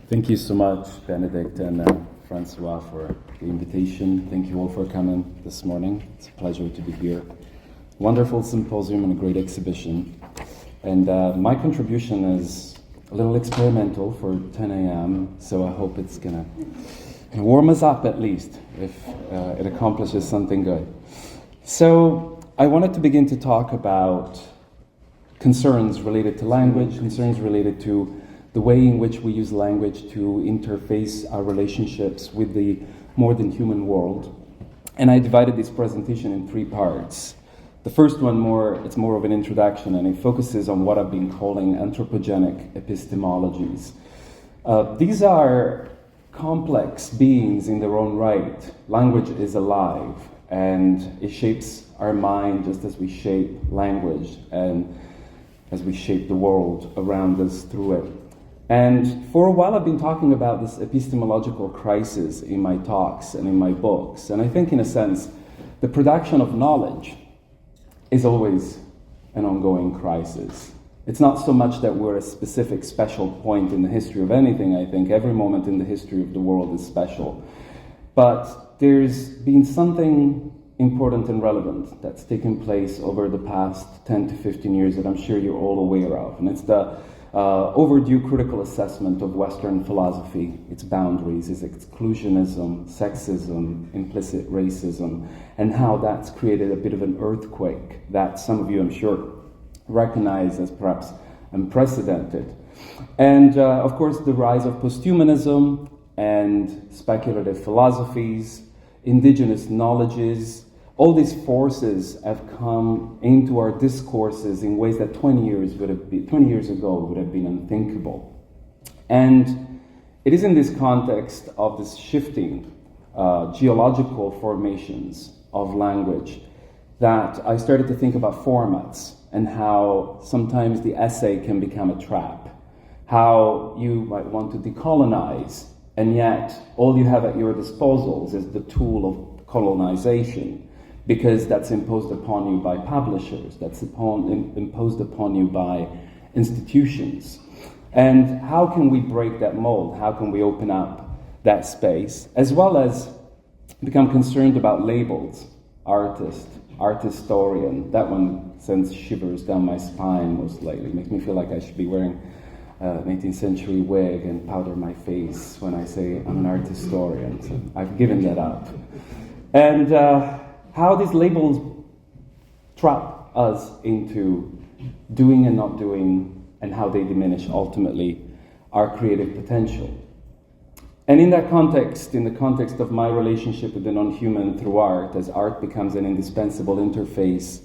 Thank you so much, Benedict and Francois, for the invitation. Thank you all for coming this morning. It's a pleasure to be here. Wonderful symposium and a great exhibition. And my contribution is a little experimental for 10 a.m., so I hope it's going to warm us up at least, if it accomplishes something good. So I wanted to begin to talk about concerns related to language, concerns related to the way in which we use language to interface our relationships with the more than human world. And I divided this presentation in three parts. The first one, it's more of an introduction, and it focuses on what I've been calling anthropogenic epistemologies. These are complex beings in their own right. Language is alive, and it shapes our mind just as we shape language and as we shape the world around us through it. And for a while I've been talking about this epistemological crisis in my talks and in my books. And I think, in a sense, the production of knowledge is always an ongoing crisis. It's not so much that we're a specific special point in the history of anything. I think every moment in the history of the world is special. But there's been something important and relevant that's taken place over the past 10 to 15 years that I'm sure you're all aware of. And it's the overdue critical assessment of Western philosophy, its boundaries, its exclusionism, sexism, implicit racism, and how that's created a bit of an earthquake that some of you, I'm sure, recognize as perhaps unprecedented. And of course, the rise of posthumanism and speculative philosophies, indigenous knowledges. All these forces have come into our discourses in ways that 20 years ago would have been unthinkable. And it is in this context of this shifting geological formations of language that I started to think about formats and how sometimes the essay can become a trap, how you might want to decolonize, and yet all you have at your disposal is the tool of colonization, because that's imposed upon you by publishers, that's imposed upon you by institutions. And how can we break that mold? How can we open up that space? As well as become concerned about labels, artist, art historian. That one sends shivers down my spine most lately. It makes me feel like I should be wearing an 18th century wig and powder my face when I say I'm an art historian. So I've given that up. And how these labels trap us into doing and not doing, and how they diminish ultimately our creative potential. And in that context, in the context of my relationship with the non-human through art, as art becomes an indispensable interface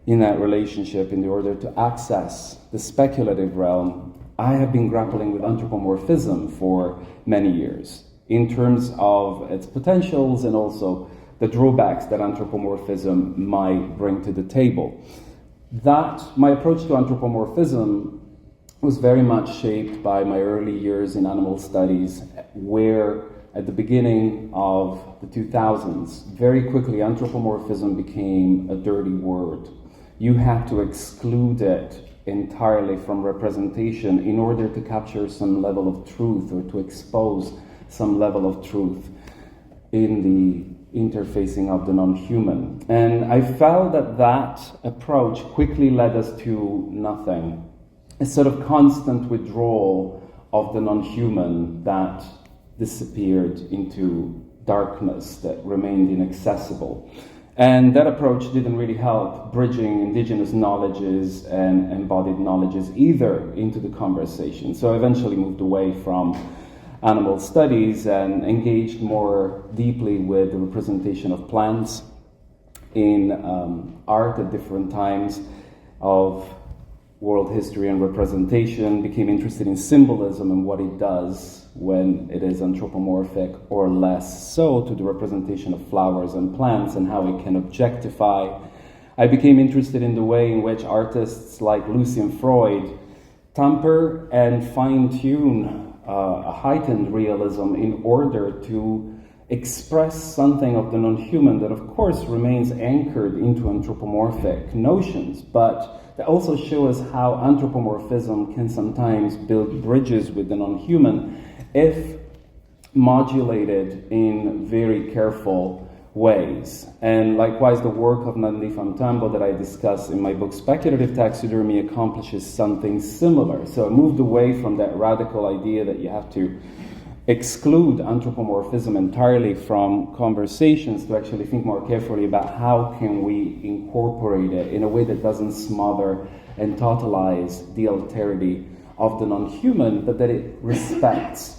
in that relationship in order to access the speculative realm, I have been grappling with anthropomorphism for many years in terms of its potentials and also the drawbacks that anthropomorphism might bring to the table. My approach to anthropomorphism was very much shaped by my early years in animal studies, where at the beginning of the 2000s, very quickly anthropomorphism became a dirty word. You had to exclude it entirely from representation in order to capture some level of truth or to expose some level of truth in the interfacing of the non-human. And I felt that approach quickly led us to nothing, a sort of constant withdrawal of the non-human that disappeared into darkness that remained inaccessible. And that approach didn't really help bridging indigenous knowledges and embodied knowledges either into the conversation. So I eventually moved away from animal studies and engaged more deeply with the representation of plants in art at different times of world history and representation, became interested in symbolism and what it does when it is anthropomorphic or less so to the representation of flowers and plants and how it can objectify. I became interested in the way in which artists like Lucian Freud tamper and fine-tune a heightened realism in order to express something of the non-human that of course remains anchored into anthropomorphic notions, but that also show us how anthropomorphism can sometimes build bridges with the non-human if modulated in very careful ways. And likewise, the work of Nandi Famtambo that I discuss in my book Speculative Taxidermy accomplishes something similar. So I moved away from that radical idea that you have to exclude anthropomorphism entirely from conversations to actually think more carefully about how can we incorporate it in a way that doesn't smother and totalize the alterity of the non-human, but that it respects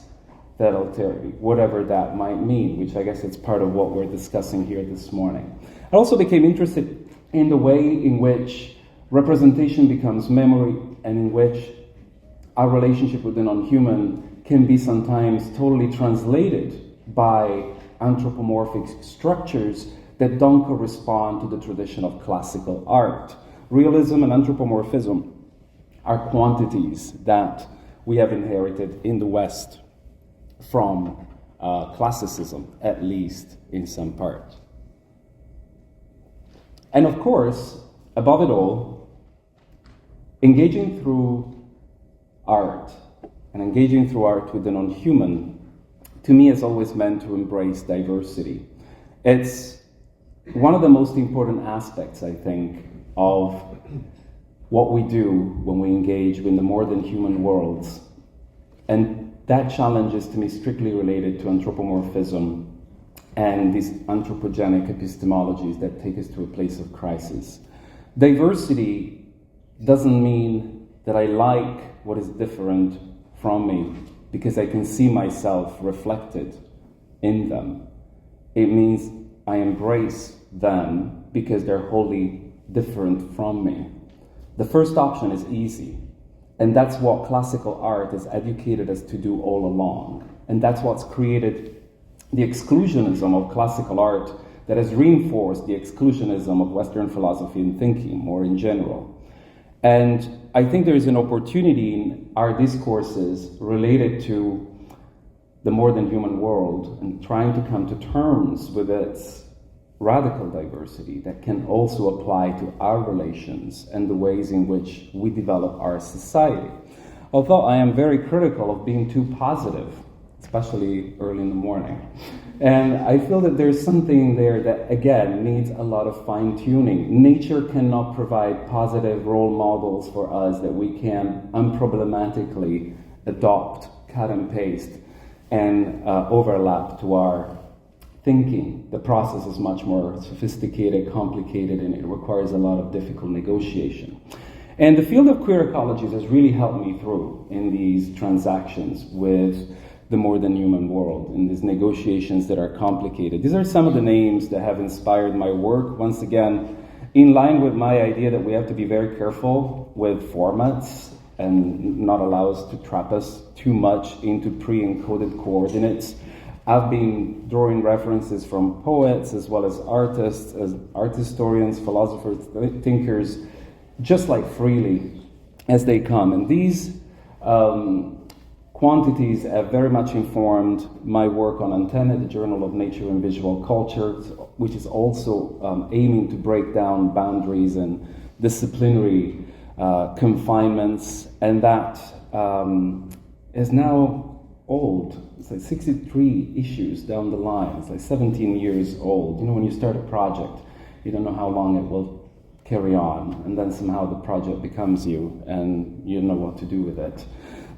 that alterity, whatever that might mean, which I guess it's part of what we're discussing here this morning. I also became interested in the way in which representation becomes memory and in which our relationship with the non-human can be sometimes totally translated by anthropomorphic structures that don't correspond to the tradition of classical art. Realism and anthropomorphism are quantities that we have inherited in the West from classicism, at least in some part. And of course, above it all, engaging through art and engaging through art with the non-human, to me, has always meant to embrace diversity. It's one of the most important aspects, I think, of what we do when we engage with the more than human worlds. And that challenge is, to me, strictly related to anthropomorphism and these anthropogenic epistemologies that take us to a place of crisis. Diversity doesn't mean that I like what is different from me because I can see myself reflected in them. It means I embrace them because they're wholly different from me. The first option is easy. And that's what classical art has educated us to do all along. And that's what's created the exclusionism of classical art that has reinforced the exclusionism of Western philosophy and thinking more in general. And I think there is an opportunity in our discourses related to the more than human world and trying to come to terms with its radical diversity that can also apply to our relations and the ways in which we develop our society. Although I am very critical of being too positive, especially early in the morning. And I feel that there's something there that, again, needs a lot of fine-tuning. Nature cannot provide positive role models for us that we can unproblematically adopt, cut and paste, and overlap to our thinking. The process is much more sophisticated, complicated, and it requires a lot of difficult negotiation. And the field of queer ecologies has really helped me through in these transactions with the more than human world, in these negotiations that are complicated. These are some of the names that have inspired my work. Once again, in line with my idea that we have to be very careful with formats and not allow us to trap us too much into pre-encoded coordinates. I've been drawing references from poets as well as artists, as art historians, philosophers, thinkers, just like freely as they come. And these quantities have very much informed my work on Antenna, the Journal of Nature and Visual Culture, which is also aiming to break down boundaries and disciplinary confinements. And that is now old. It's like 63 issues down the line. It's like 17 years old. You know, when you start a project, you don't know how long it will carry on, and then somehow the project becomes you, and you don't know what to do with it.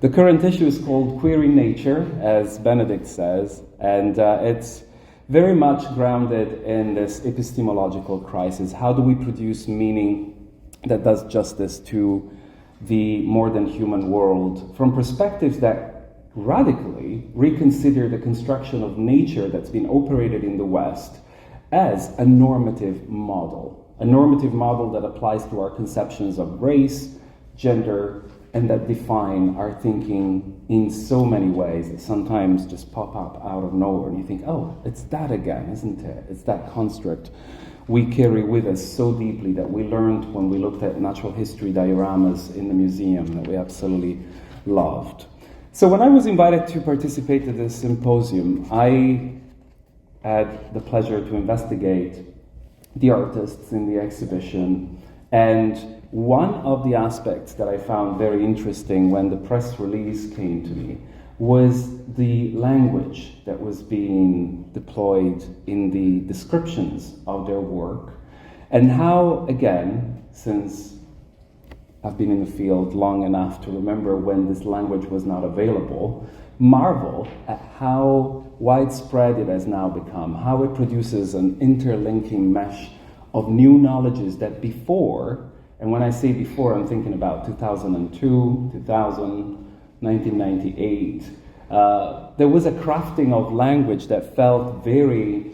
The current issue is called Queering Nature, as Benedict says, and it's very much grounded in this epistemological crisis. How do we produce meaning that does justice to the more than human world from perspectives that radically reconsider the construction of nature that's been operated in the West as a normative model that applies to our conceptions of race, gender, and that define our thinking in so many ways that sometimes just pop up out of nowhere. And you think, oh, it's that again, isn't it? It's that construct we carry with us so deeply that we learned when we looked at natural history dioramas in the museum that we absolutely loved. So when I was invited to participate in this symposium, I had the pleasure to investigate the artists in the exhibition. And one of the aspects that I found very interesting when the press release came to me was the language that was being deployed in the descriptions of their work, and how, again, since I've been in the field long enough to remember when this language was not available, marvel at how widespread it has now become, how it produces an interlinking mesh of new knowledges that before, and when I say before, I'm thinking about 2002, 2000, 1998, there was a crafting of language that felt very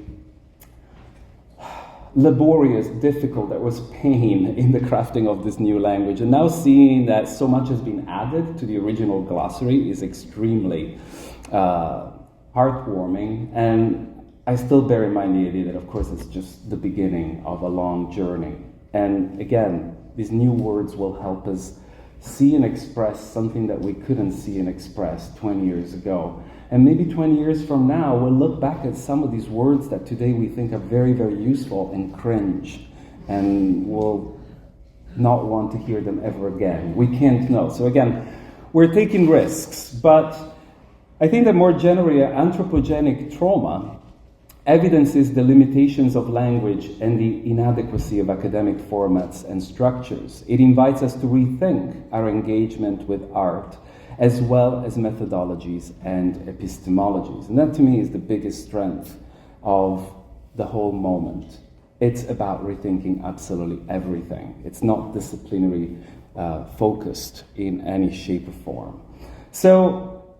laborious, difficult. There was pain in the crafting of this new language. And now seeing that so much has been added to the original glossary is extremely heartwarming. And I still bear in mind the idea that, of course, it's just the beginning of a long journey. And again, these new words will help us see and express something that we couldn't see and express 20 years ago. And maybe 20 years from now, we'll look back at some of these words that today we think are very, very useful and cringe, and we'll not want to hear them ever again. We can't know. So again, we're taking risks, but I think that more generally, anthropogenic trauma evidences the limitations of language and the inadequacy of academic formats and structures. It invites us to rethink our engagement with art, as well as methodologies and epistemologies. And that, to me, is the biggest strength of the whole moment. It's about rethinking absolutely everything. It's not disciplinary focused in any shape or form. So,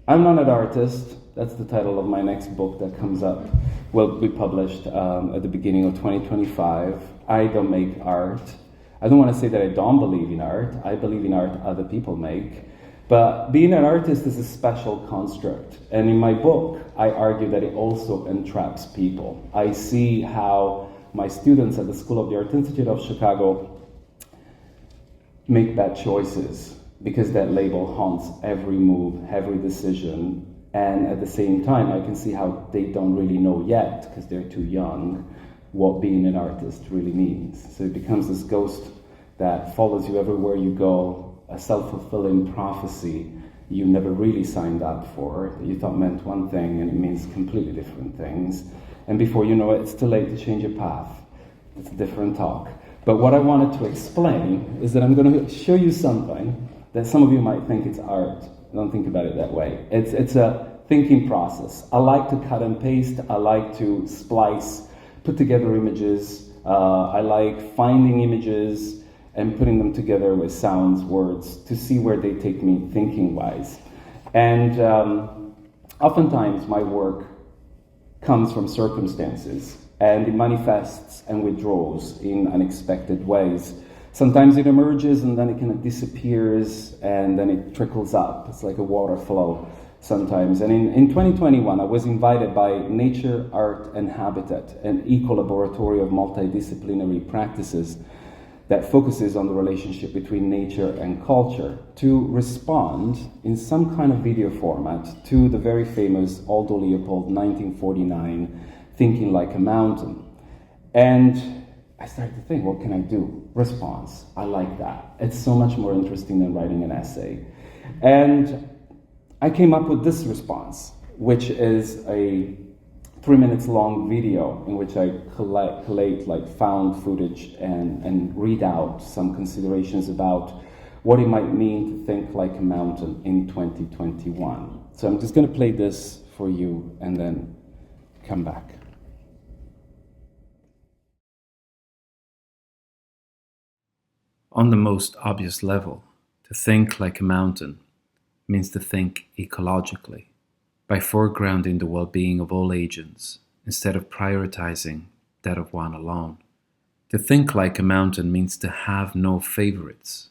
I'm not an artist. That's the title of my next book that comes up, will be published at the beginning of 2025. I don't make art. I don't want to say that I don't believe in art. I believe in art other people make. But being an artist is a special construct. And in my book, I argue that it also entraps people. I see how my students at the School of the Art Institute of Chicago make bad choices because that label haunts every move, every decision. And at the same time, I can see how they don't really know yet, because they're too young, what being an artist really means. So it becomes this ghost that follows you everywhere you go, a self-fulfilling prophecy you never really signed up for, that you thought meant one thing and it means completely different things. And before you know it, it's too late to change your path. It's a different talk. But what I wanted to explain is that I'm going to show you something that some of you might think it's art. Don't think about it that way. It's a thinking process. I like to cut and paste. I like to splice, put together images. I like finding images and putting them together with sounds, words, to see where they take me thinking-wise. And oftentimes my work comes from circumstances, and it manifests and withdraws in unexpected ways. Sometimes it emerges and then it kind of disappears and then it trickles up. It's like a water flow sometimes. And in 2021, I was invited by Nature, Art and Habitat, an eco-laboratory of multidisciplinary practices that focuses on the relationship between nature and culture, to respond in some kind of video format to the very famous Aldo Leopold 1949 Thinking Like a Mountain. And I started to think, what can I do? Response. I like that. It's so much more interesting than writing an essay. And I came up with this response, which is a 3 minutes long video in which I collate like found footage and read out some considerations about what it might mean to think like a mountain in 2021. So I'm just going to play this for you and then come back. On the most obvious level, to think like a mountain means to think ecologically, by foregrounding the well-being of all agents instead of prioritizing that of one alone. To think like a mountain means to have no favorites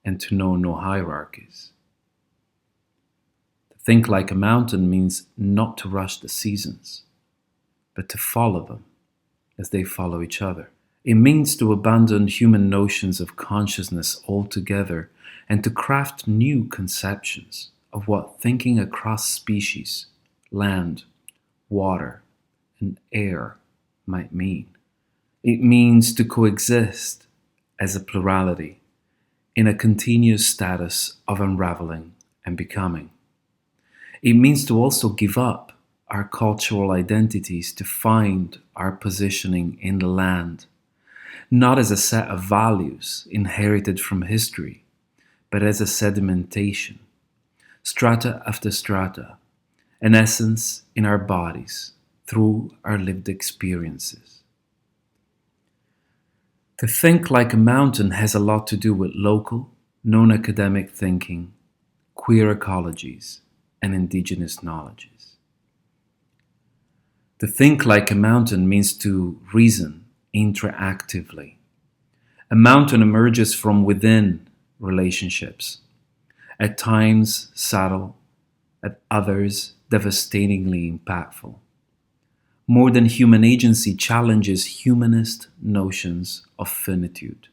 and to know no hierarchies. To think like a mountain means not to rush the seasons, but to follow them as they follow each other. It means to abandon human notions of consciousness altogether and to craft new conceptions of what thinking across species, land, water, and air might mean. It means to coexist as a plurality in a continuous status of unraveling and becoming. It means to also give up our cultural identities to find our positioning in the land, not as a set of values inherited from history, but as a sedimentation, strata after strata, an essence in our bodies through our lived experiences. To think like a mountain has a lot to do with local, non-academic thinking, queer ecologies, and indigenous knowledges. To think like a mountain means to reason interactively. A mountain emerges from within relationships, at times subtle, at others devastatingly impactful. More than human agency challenges humanist notions of finitude.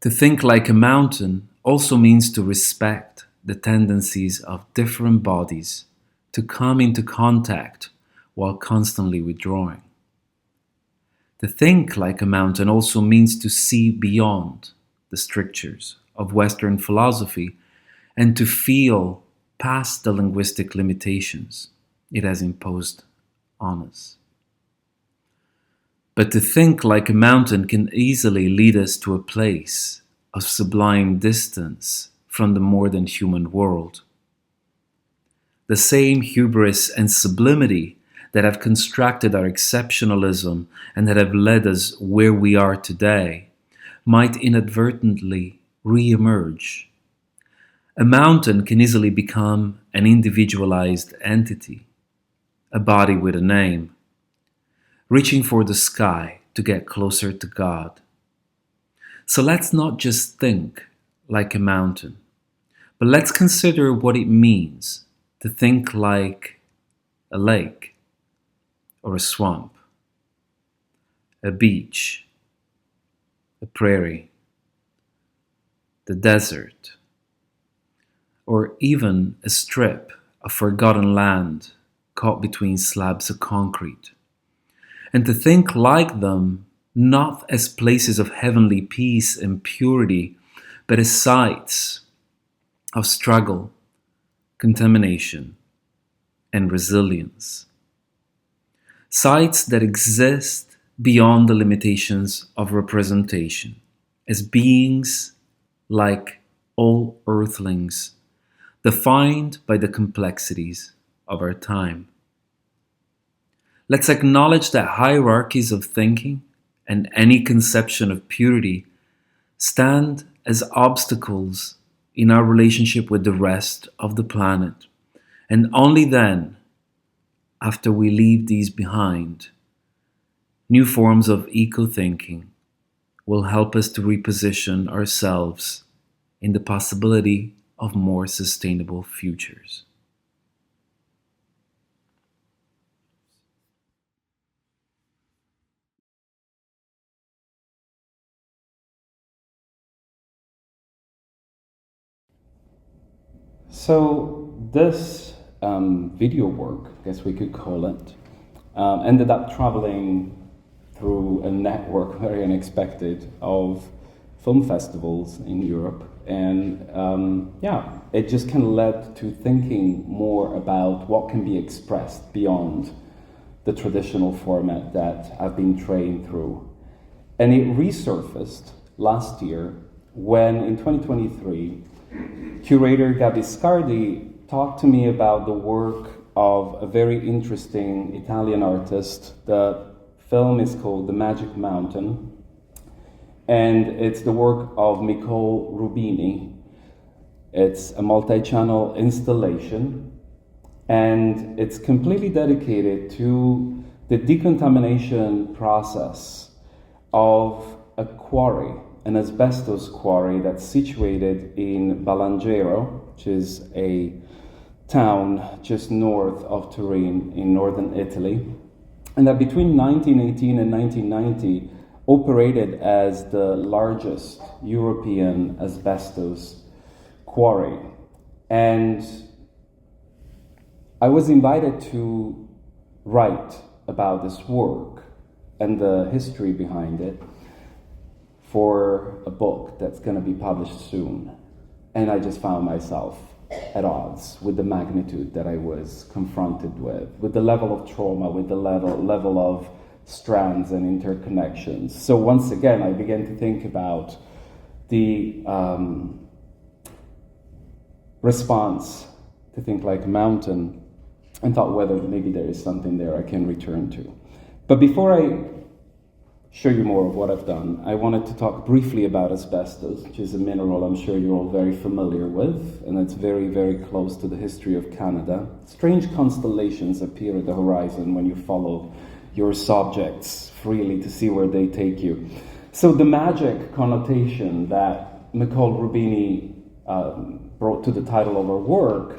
To think like a mountain also means to respect the tendencies of different bodies to come into contact while constantly withdrawing. To think like a mountain also means to see beyond the strictures of Western philosophy and to feel past the linguistic limitations it has imposed on us. But to think like a mountain can easily lead us to a place of sublime distance from the more than human world. The same hubris and sublimity that have constructed our exceptionalism and that have led us where we are today might inadvertently re-emerge. A mountain can easily become an individualized entity, a body with a name, reaching for the sky to get closer to God. So let's not just think like a mountain, but let's consider what it means to think like a lake or a swamp, a beach, a prairie, the desert, or even a strip of forgotten land caught between slabs of concrete, and to think like them not as places of heavenly peace and purity, but as sites of struggle, contamination, and resilience. Sites that exist beyond the limitations of representation, as beings like all earthlings, defined by the complexities of our time. Let's acknowledge that hierarchies of thinking and any conception of purity stand as obstacles in our relationship with the rest of the planet, and only then, after we leave these behind, new forms of eco-thinking will help us to reposition ourselves in the possibility of more sustainable futures. So this video work, I guess we could call it, ended up traveling through a network, very unexpected, of film festivals in Europe. And it just kind of led to thinking more about what can be expressed beyond the traditional format that I've been trained through. And it resurfaced last year when, in 2023, curator Gabi Scardi talked to me about the work of a very interesting Italian artist. The film is called The Magic Mountain, and it's the work of Nicole Rubini. It's a multi-channel installation, and it's completely dedicated to the decontamination process of a quarry, an asbestos quarry that's situated in Balangero, which is a town just north of Turin in northern Italy, and that between 1918 and 1990 operated as the largest European asbestos quarry. And I was invited to write about this work and the history behind it for a book that's going to be published soon. And I just found myself at odds with the magnitude that I was confronted with the level of trauma, with the level of strands and interconnections. So once again, I began to think about the response to Think Like a Mountain and thought whether maybe there is something there I can return to. But before I show you more of what I've done, I wanted to talk briefly about asbestos, which is a mineral I'm sure you're all very familiar with, and it's very, very close to the history of Canada. Strange constellations appear at the horizon when you follow your subjects freely to see where they take you. So the magic connotation that Nicole Rubini brought to the title of her work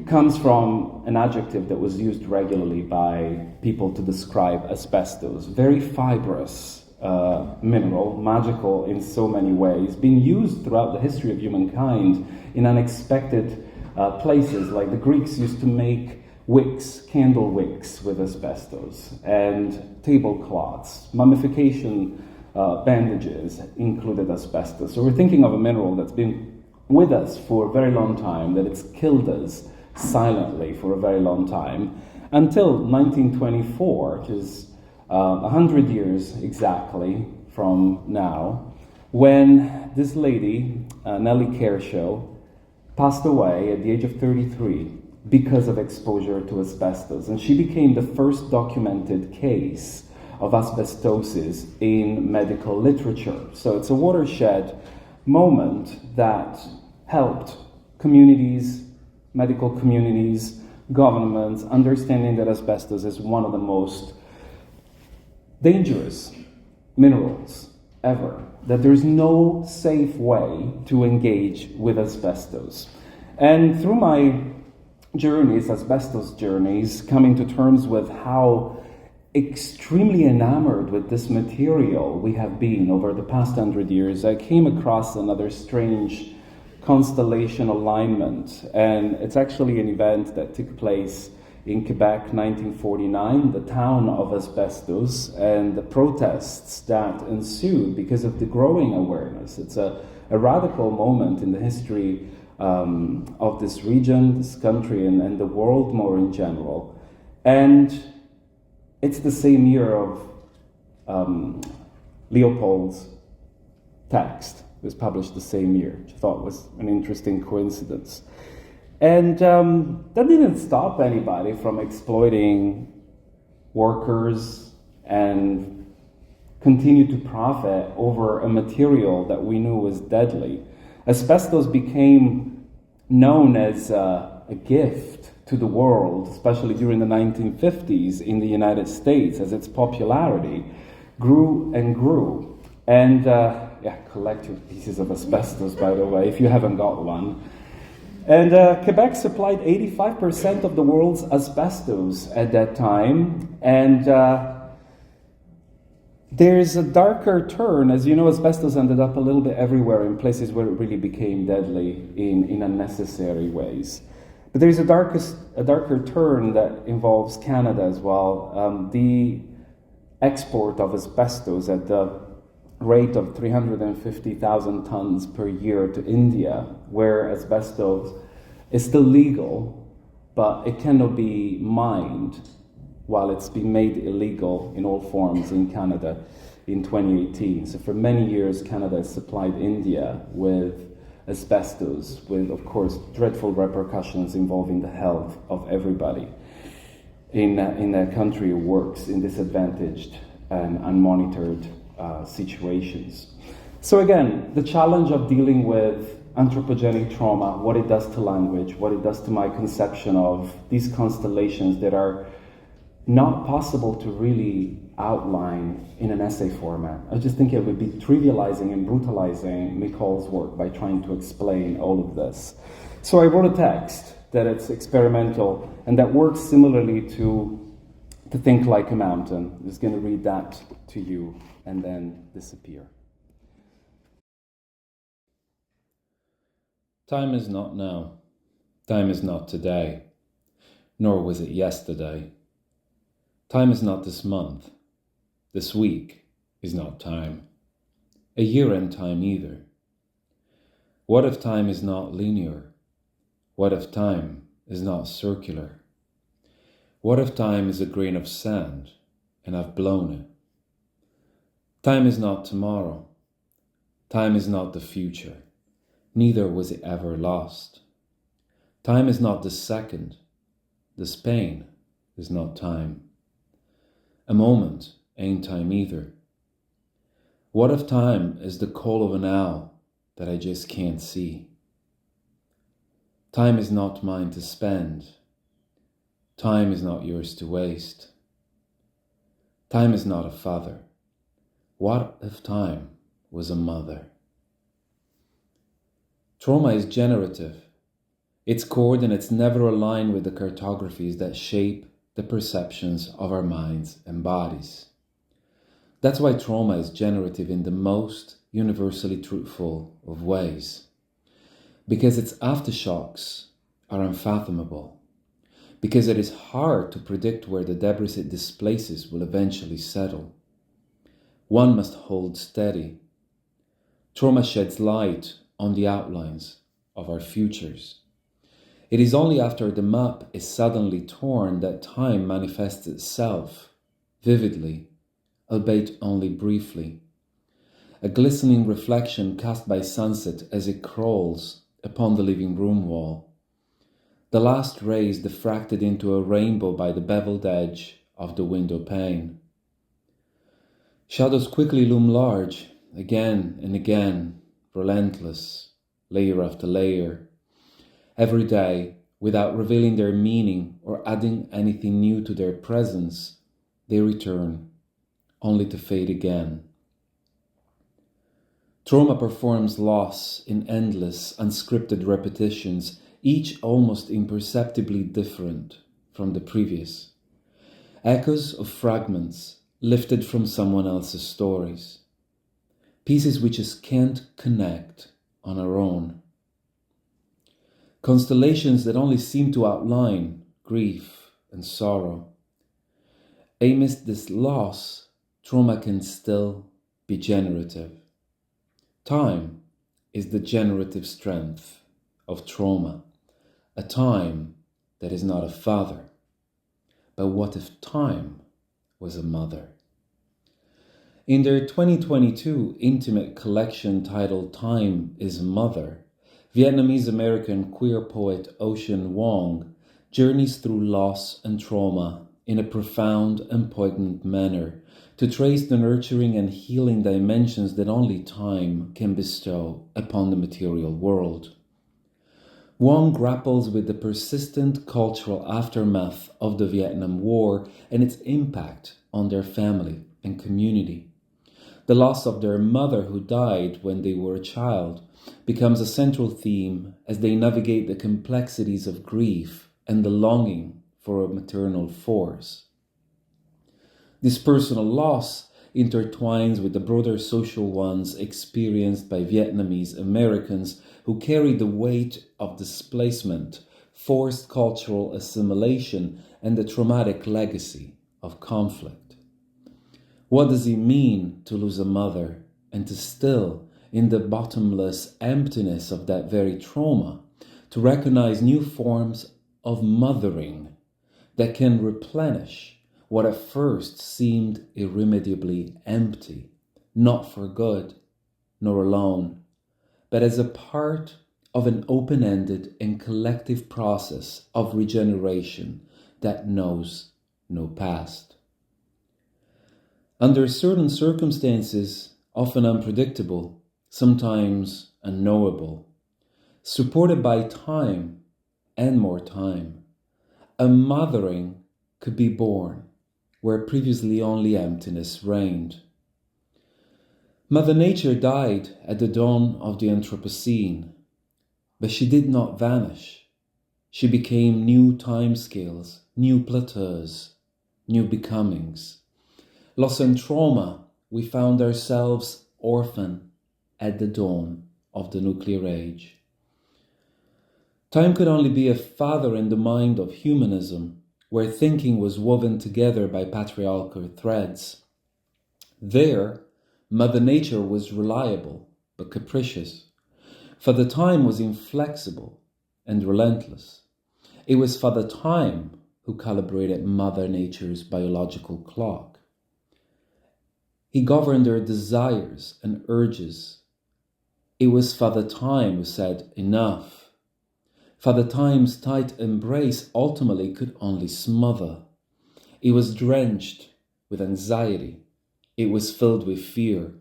comes from an adjective that was used regularly by people to describe asbestos. Very fibrous mineral, magical in so many ways, being used throughout the history of humankind in unexpected places. Like the Greeks used to make wicks, candle wicks with asbestos, and tablecloths, mummification bandages included asbestos. So we're thinking of a mineral that's been with us for a very long time, that it's killed us silently for a very long time, until 1924, which is 100 years exactly from now, when this lady, Nellie Kershaw, passed away at the age of 33 because of exposure to asbestos. And she became the first documented case of asbestosis in medical literature. So it's a watershed moment that helped communities, medical communities, governments, understanding that asbestos is one of the most dangerous minerals ever, that there's no safe way to engage with asbestos. And through my journeys, asbestos journeys, coming to terms with how extremely enamored with this material we have been over the past 100 years, I came across another strange constellation alignment, and it's actually an event that took place in Quebec, 1949, the town of asbestos, and the protests that ensued because of the growing awareness. It's a radical moment in the history of this region, this country, and the world more in general. And it's the same year of Leopold's text. It was published the same year, which I thought was an interesting coincidence. And that didn't stop anybody from exploiting workers and continue to profit over a material that we knew was deadly. Asbestos became known as a gift to the world, especially during the 1950s in the United States, as its popularity grew and grew. And collect your pieces of asbestos, by the way, if you haven't got one. And Quebec supplied 85% of the world's asbestos at that time. And there's a darker turn. As you know, asbestos ended up a little bit everywhere in places where it really became deadly in unnecessary ways. But there's a darker turn that involves Canada as well. The export of asbestos at the rate of 350,000 tons per year to India, where asbestos is still legal, but it cannot be mined while it's been made illegal in all forms in Canada in 2018. So for many years, Canada has supplied India with asbestos, with, of course, dreadful repercussions involving the health of everybody in a country who works in disadvantaged and unmonitored situations. So again, the challenge of dealing with anthropogenic trauma, what it does to language, what it does to my conception of these constellations that are not possible to really outline in an essay format. I just think it would be trivializing and brutalizing Nicole's work by trying to explain all of this. So I wrote a text that it's experimental and that works similarly to Think Like a Mountain. I'm just going to read that to you and then disappear. Time is not now. Time is not today. Nor was it yesterday. Time is not this month. This week is not time. A year-end time either. What if time is not linear? What if time is not circular? What if time is a grain of sand and I've blown it? Time is not tomorrow. Time is not the future. Neither was it ever lost. Time is not the second. The span is not time. A moment ain't time either. What if time is the call of an owl that I just can't see? Time is not mine to spend. Time is not yours to waste. Time is not a father. What if time was a mother? Trauma is generative. Its coordinates never align with the cartographies that shape the perceptions of our minds and bodies. That's why trauma is generative in the most universally truthful of ways. Because its aftershocks are unfathomable. Because it is hard to predict where the debris it displaces will eventually settle. One must hold steady. Trauma sheds light on the outlines of our futures. It is only after the map is suddenly torn that time manifests itself, vividly, albeit only briefly. A glistening reflection cast by sunset as it crawls upon the living room wall. The last rays diffracted into a rainbow by the beveled edge of the window pane. Shadows quickly loom large, again and again, relentless, layer after layer. Every day, without revealing their meaning or adding anything new to their presence, they return, only to fade again. Trauma performs loss in endless, unscripted repetitions, each almost imperceptibly different from the previous. Echoes of fragments lifted from someone else's stories. Pieces we just can't connect on our own. Constellations that only seem to outline grief and sorrow. Amidst this loss, trauma can still be generative. Time is the generative strength of trauma, a time that is not a father. But what if time was a mother? In their 2022 intimate collection titled Time is Mother, Vietnamese-American queer poet Ocean Wong journeys through loss and trauma in a profound and poignant manner to trace the nurturing and healing dimensions that only time can bestow upon the material world. Wong grapples with the persistent cultural aftermath of the Vietnam War and its impact on their family and community. The loss of their mother, who died when they were a child, becomes a central theme as they navigate the complexities of grief and the longing for a maternal force. This personal loss intertwines with the broader social ones experienced by Vietnamese Americans who carry the weight of displacement, forced cultural assimilation, and the traumatic legacy of conflict. What does it mean to lose a mother and to still, in the bottomless emptiness of that very trauma, to recognize new forms of mothering that can replenish what at first seemed irremediably empty, not for good, nor alone, but as a part of an open-ended and collective process of regeneration that knows no past. Under certain circumstances, often unpredictable, sometimes unknowable, supported by time and more time, a mothering could be born where previously only emptiness reigned. Mother Nature died at the dawn of the Anthropocene, but she did not vanish. She became new timescales, new plateaus, new becomings. Loss and trauma, we found ourselves orphan at the dawn of the nuclear age. Time could only be a father in the mind of humanism, where thinking was woven together by patriarchal threads. There, Mother Nature was reliable but capricious, Father Time was inflexible and relentless. It was Father Time who calibrated Mother Nature's biological clock. He governed her desires and urges. It was Father Time who said, enough. Father Time's tight embrace ultimately could only smother. It was drenched with anxiety. It was filled with fear.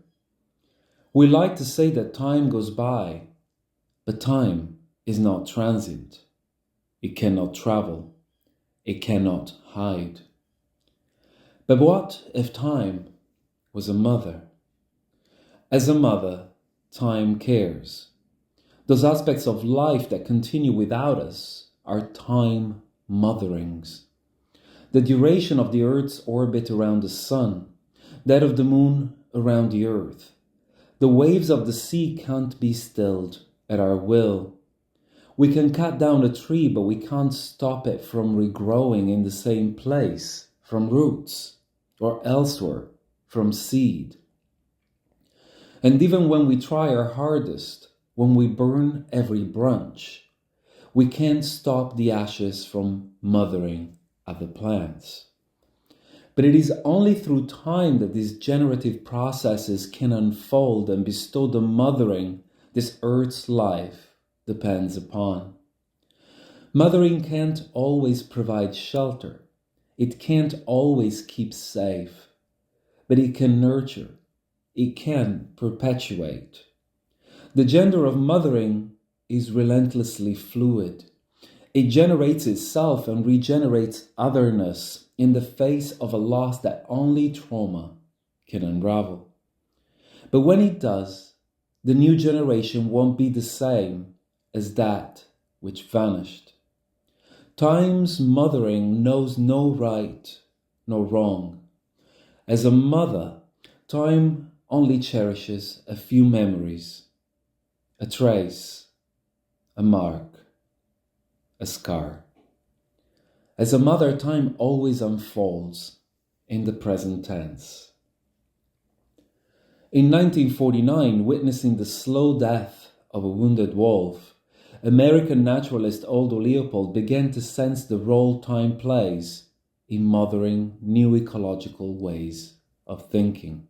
We like to say that time goes by, but time is not transient. It cannot travel. It cannot hide. But what if time was a mother? As a mother, time cares. Those aspects of life that continue without us are time motherings. The duration of the Earth's orbit around the sun, that of the moon around the Earth. The waves of the sea can't be stilled at our will. We can cut down a tree, but we can't stop it from regrowing in the same place, from roots, or elsewhere, from seed. And even when we try our hardest, when we burn every branch, we can't stop the ashes from mothering other plants. But it is only through time that these generative processes can unfold and bestow the mothering this Earth's life depends upon. Mothering can't always provide shelter. It can't always keep safe. But it can nurture. It can perpetuate. The gender of mothering is relentlessly fluid. It generates itself and regenerates otherness in the face of a loss that only trauma can unravel. But when it does, the new generation won't be the same as that which vanished. Time's mothering knows no right nor wrong. As a mother, time only cherishes a few memories, a trace, a mark, a scar. As a mother, time always unfolds in the present tense. In 1949, witnessing the slow death of a wounded wolf, American naturalist Aldo Leopold began to sense the role time plays in mothering new ecological ways of thinking.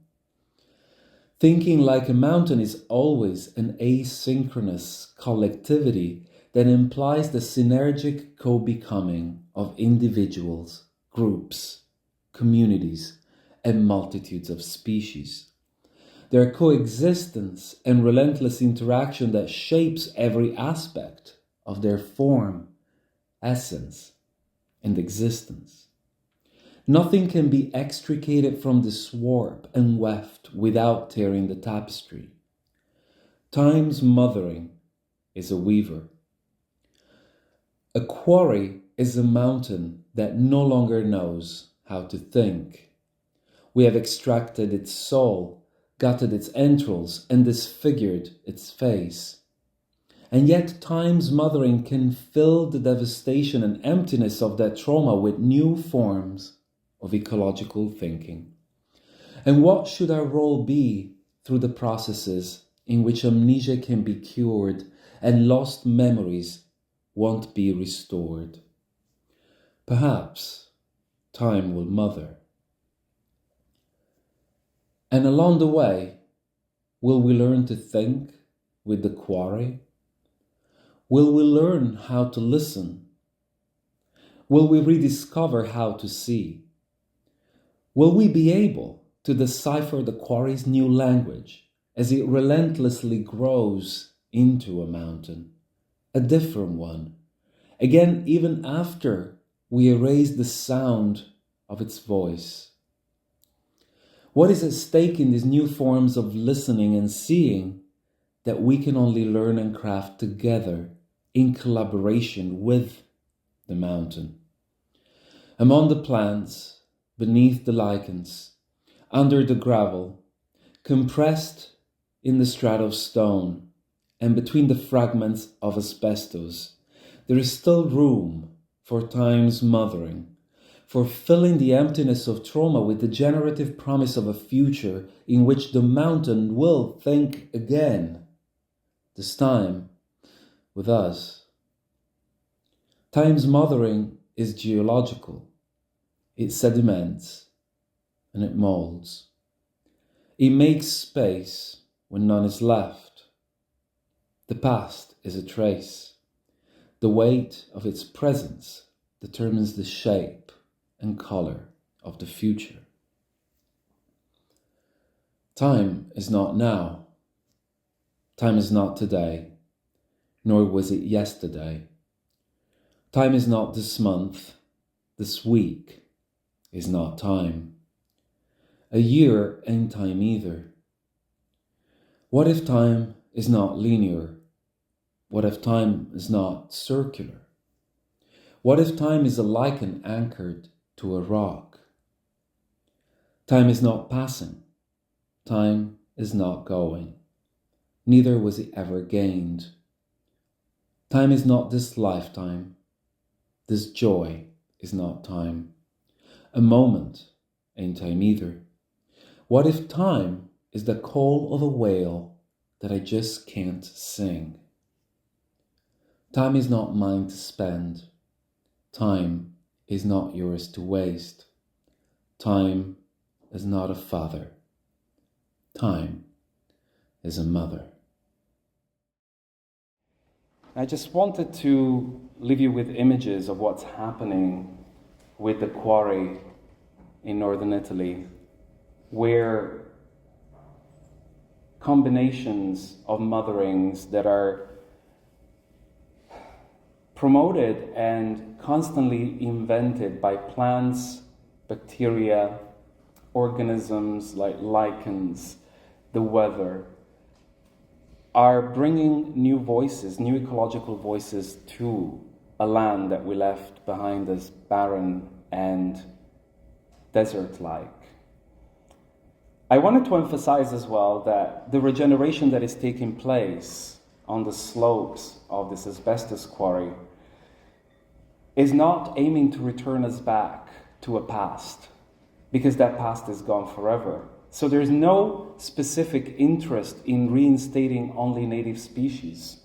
Thinking like a mountain is always an asynchronous collectivity that implies the synergic co-becoming of individuals, groups, communities, and multitudes of species. Their coexistence and relentless interaction that shapes every aspect of their form, essence, and existence. Nothing can be extricated from this warp and weft without tearing the tapestry. Time's mothering is a weaver. A quarry is a mountain that no longer knows how to think. We have extracted its soul, gutted its entrails, and disfigured its face. And yet time's mothering can fill the devastation and emptiness of that trauma with new forms of ecological thinking. And what should our role be through the processes in which amnesia can be cured and lost memories won't be restored? Perhaps time will mother. And along the way, will we learn to think with the quarry? Will we learn how to listen? Will we rediscover how to see? Will we be able to decipher the quarry's new language as it relentlessly grows into a mountain, a different one, again even after we erase the sound of its voice? What is at stake in these new forms of listening and seeing that we can only learn and craft together in collaboration with the mountain? Among the plants, beneath the lichens, under the gravel, compressed in the strata of stone, and between the fragments of asbestos, there is still room for time's mothering, for filling the emptiness of trauma with the generative promise of a future in which the mountain will think again, this time with us. Time's mothering is geological. It sediments and it molds. It makes space when none is left. The past is a trace. The weight of its presence determines the shape and color of the future. Time is not now. Time is not today, nor was it yesterday. Time is not this month. This week is not time. A year ain't time either. What if time is not linear? What if time is not circular? What if time is a lichen anchored to a rock? Time is not passing. Time is not going. Neither was it ever gained. Time is not this lifetime. This joy is not time. A moment ain't time either. What if time is the call of a whale that I just can't sing? Time is not mine to spend. Time is not yours to waste. Time is not a father. Time is a mother. I just wanted to leave you with images of what's happening with the quarry in northern Italy, where combinations of motherings that are promoted and constantly invented by plants, bacteria, organisms like lichens, the weather, are bringing new voices, new ecological voices to a land that we left behind as barren and desert-like. I wanted to emphasize as well that the regeneration that is taking place on the slopes of this asbestos quarry is not aiming to return us back to a past, because that past is gone forever. So there's no specific interest in reinstating only native species.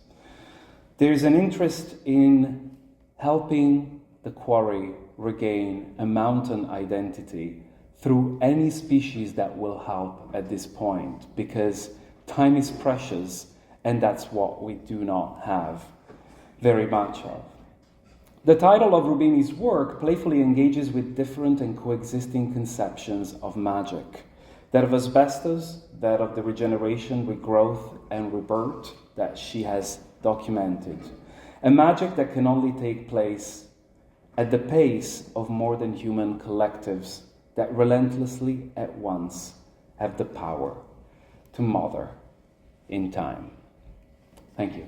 There's an interest in helping the quarry regain a mountain identity through any species that will help at this point, because time is precious and that's what we do not have very much of. The title of Rubini's work playfully engages with different and coexisting conceptions of magic. That of asbestos, that of the regeneration, regrowth, and rebirth that she has documented. A magic that can only take place at the pace of more than human collectives that relentlessly at once have the power to mother in time. Thank you.